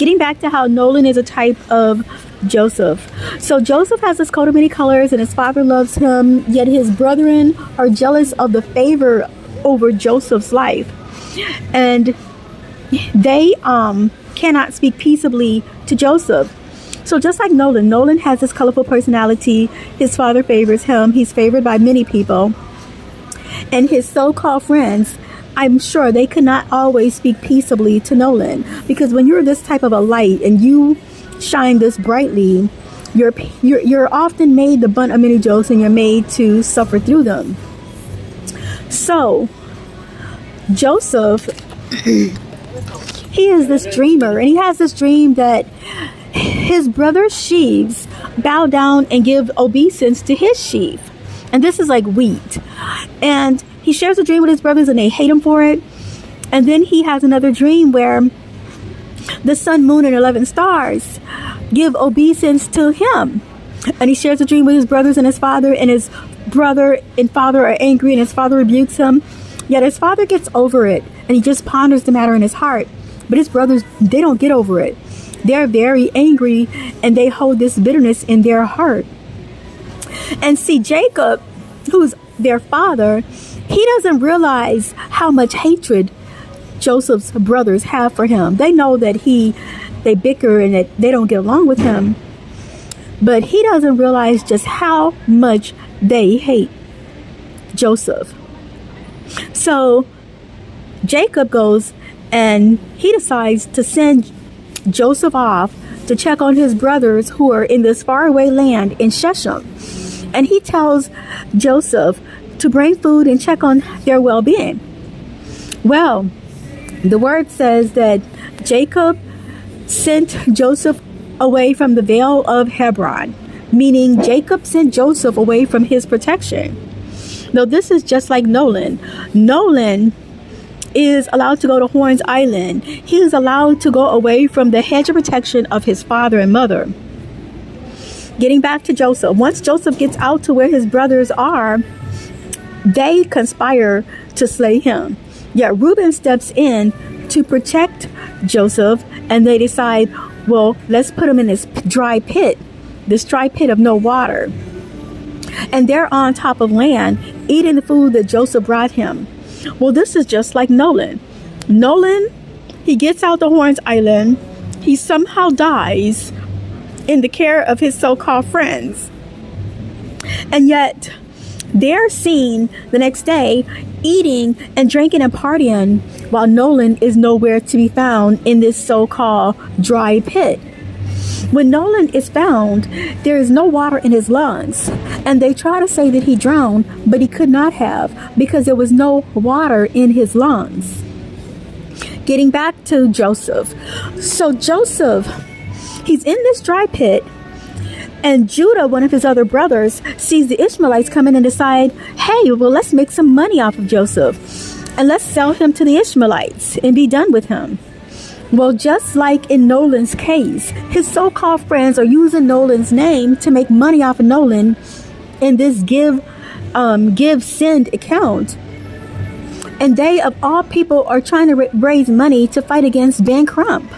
Getting back to how Nolan is a type of Joseph. So Joseph has this coat of many colors and his father loves him, yet his brethren are jealous of the favor over Joseph's life. And they cannot speak peaceably to Joseph. So just like Nolan has this colorful personality. His father favors him. He's favored by many people. And his so-called friends, I'm sure they could not always speak peaceably to Nolan, because when you're this type of a light and you shine this brightly, you're often made the butt of many jokes and you're made to suffer through them. So Joseph, he is this dreamer, and he has this dream that his brother's sheaves bow down and give obeisance to his sheaf. And this is like wheat. And he shares a dream with his brothers and they hate him for it. And then he has another dream where the sun, moon, and 11 stars give obeisance to him. And he shares a dream with his brothers and his brother and father are angry, and his father rebukes him. Yet his father gets over it and he just ponders the matter in his heart. But his brothers, they don't get over it. They're very angry and they hold this bitterness in their heart. And see, Jacob, who's their father, he doesn't realize how much hatred Joseph's brothers have for him. They know that they bicker and that they don't get along with him. But he doesn't realize just how much they hate Joseph. So Jacob goes and he decides to send Joseph off to check on his brothers who are in this faraway land in Shechem. And he tells Joseph to bring food and check on their well-being. Well, the word says that Jacob sent Joseph away from the Vale of Hebron, meaning Jacob sent Joseph away from his protection. Now, this is just like Nolan. Nolan is allowed to go to Horns Island. He is allowed to go away from the hedge of protection of his father and mother. Getting back to Joseph, once Joseph gets out to where his brothers are, they conspire to slay him. Yet Reuben steps in to protect Joseph, and they decide, well, let's put him in this dry pit of no water. And they're on top of land, eating the food that Joseph brought him. Well, this is just like Nolan. Nolan, he gets out to Horns Island. He somehow dies in the care of his so-called friends. And yet, they're seen the next day eating and drinking and partying while Nolan is nowhere to be found in this so-called dry pit. When Nolan is found, there is no water in his lungs, and they try to say that he drowned, but he could not have, because there was no water in his lungs. Getting back to Joseph. So Joseph, he's in this dry pit, and Judah, one of his other brothers, sees the Ishmaelites come in and decide, hey, well, let's make some money off of Joseph, and let's sell him to the Ishmaelites and be done with him. Well, just like in Nolan's case, his so-called friends are using Nolan's name to make money off of Nolan in this give-send account. And they, of all people, are trying to raise money to fight against Ben Crump,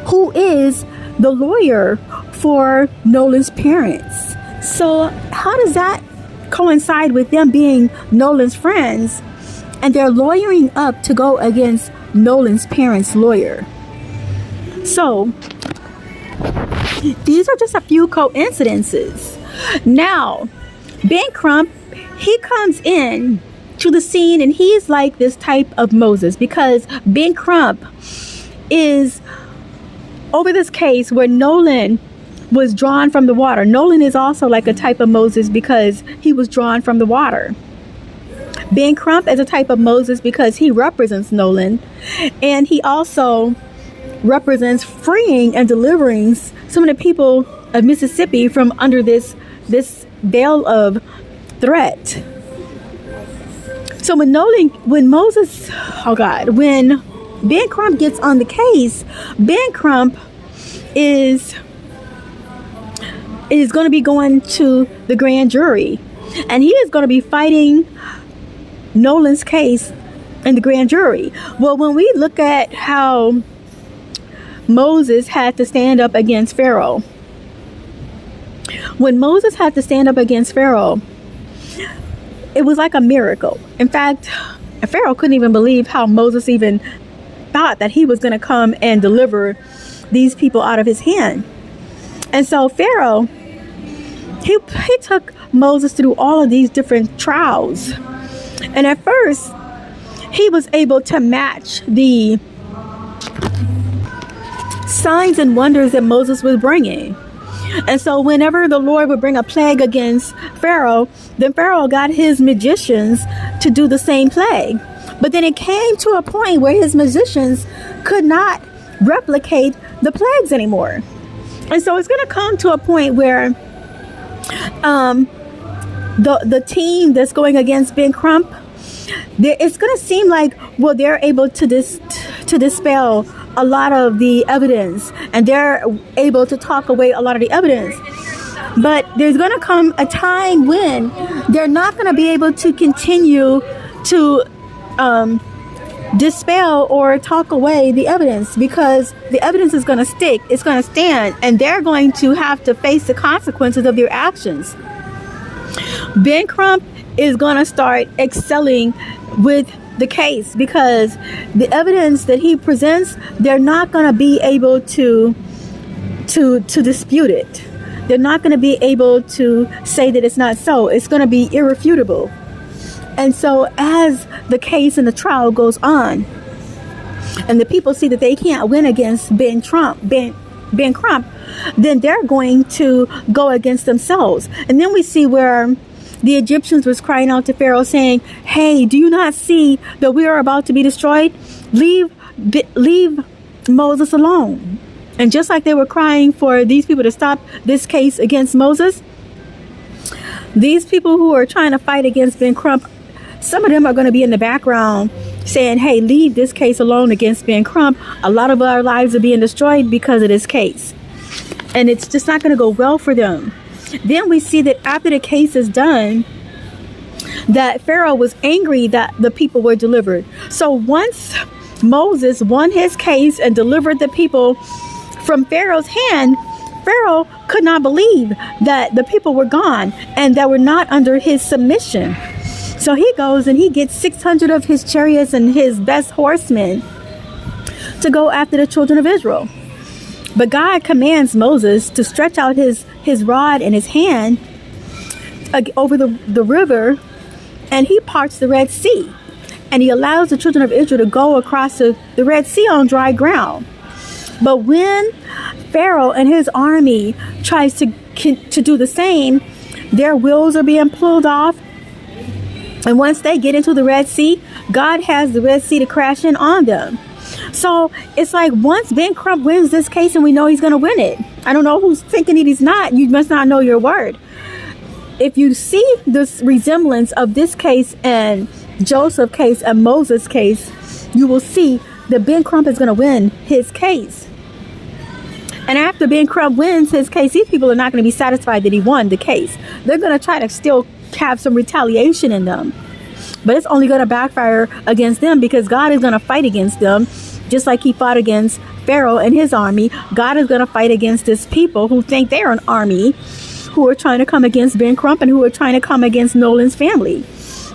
who is the lawyer for Nolan's parents. So how does that coincide with them being Nolan's friends and they're lawyering up to go against Nolan's parents' lawyer? So these are just a few coincidences. Now, Ben Crump, he comes in to the scene and he's like this type of Moses, because Ben Crump is over this case where Nolan was drawn from the water. Nolan is also like a type of Moses because he was drawn from the water. Ben Crump is a type of Moses because he represents Nolan, and he also represents freeing and delivering some of the people of Mississippi from under this veil of threat. So when Ben Crump gets on the case, Ben Crump is going to be going to the grand jury, and he is going to be fighting Nolan's case in the grand jury. Well, when we look at how Moses had to stand up against Pharaoh. When Moses had to stand up against Pharaoh, it was like a miracle. In fact, Pharaoh couldn't even believe how Moses even thought that he was going to come and deliver these people out of his hand. And so Pharaoh, he took Moses through all of these different trials. And at first, he was able to match the signs and wonders that Moses was bringing. And so whenever the Lord would bring a plague against Pharaoh, then Pharaoh got his magicians to do the same plague. But then it came to a point where his magicians could not replicate the plagues anymore. And so it's going to come to a point where the team that's going against Ben Crump, it's going to seem like, well, they're able to dispel a lot of the evidence, and they're able to talk away a lot of the evidence. But there's going to come a time when they're not going to be able to continue to dispel or talk away the evidence, because the evidence is going to stick, it's going to stand, and they're going to have to face the consequences of their actions. Ben Crump is going to start excelling with the case, because the evidence that he presents, they're not going to be able to dispute it. They're not going to be able to say that it's not so. It's going to be irrefutable. And so as the case and the trial goes on, and the people see that they can't win against Ben Crump, then they're going to go against themselves. And then we see where the Egyptians was crying out to Pharaoh saying, hey, do you not see that we are about to be destroyed? Leave Moses alone. And just like they were crying for these people to stop this case against Moses, these people who are trying to fight against Ben Crump, some of them are going to be in the background saying, hey, leave this case alone against Ben Crump. A lot of our lives are being destroyed because of this case. And it's just not going to go well for them. Then we see that after the case is done, that Pharaoh was angry that the people were delivered. So once Moses won his case and delivered the people from Pharaoh's hand, Pharaoh could not believe that the people were gone and that were not under his submission. So he goes and he gets 600 of his chariots and his best horsemen to go after the children of Israel. But God commands Moses to stretch out his rod and his hand over the river, and he parts the Red Sea. And he allows the children of Israel to go across the Red Sea on dry ground. But when Pharaoh and his army tries to do the same, their wheels are being pulled off. And once they get into the Red Sea, God has the Red Sea to crash in on them. So it's like once Ben Crump wins this case, and we know he's going to win it. I don't know who's thinking that he's not. You must not know your word. If you see this resemblance of this case and Joseph case and Moses case, you will see that Ben Crump is going to win his case. And after Ben Crump wins his case, these people are not going to be satisfied that he won the case. They're going to try to still have some retaliation in them. But it's only going to backfire against them, because God is going to fight against them. Just like he fought against Pharaoh and his army, God is going to fight against this people who think they're an army, who are trying to come against Ben Crump and who are trying to come against Nolan's family.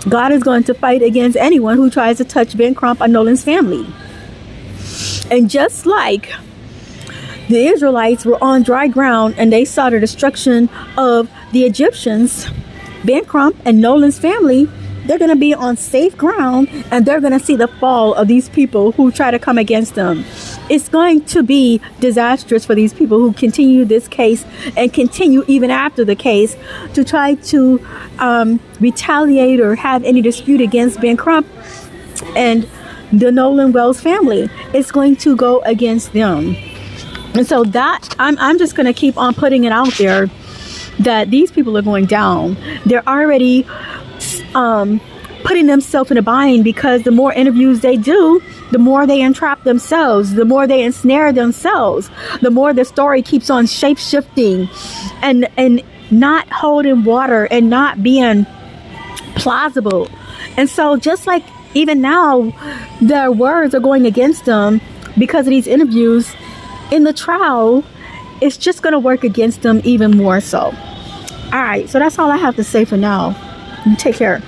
God is going to fight against anyone who tries to touch Ben Crump or Nolan's family. And just like the Israelites were on dry ground and they saw the destruction of the Egyptians, Ben Crump and Nolan's family, they're going to be on safe ground, and they're going to see the fall of these people who try to come against them. It's going to be disastrous for these people who continue this case and continue even after the case to try to retaliate or have any dispute against Ben Crump and the Nolan Wells family. It's going to go against them. And so that I'm just going to keep on putting it out there that these people are going down. They're already putting themselves in a bind, because the more interviews they do, the more they entrap themselves, the more they ensnare themselves, the more the story keeps on shape-shifting and not holding water and not being plausible. And so just like even now, their words are going against them because of these interviews. in the trial, it's just going to work against them even more so. All right, so that's all I have to say for now. You take care.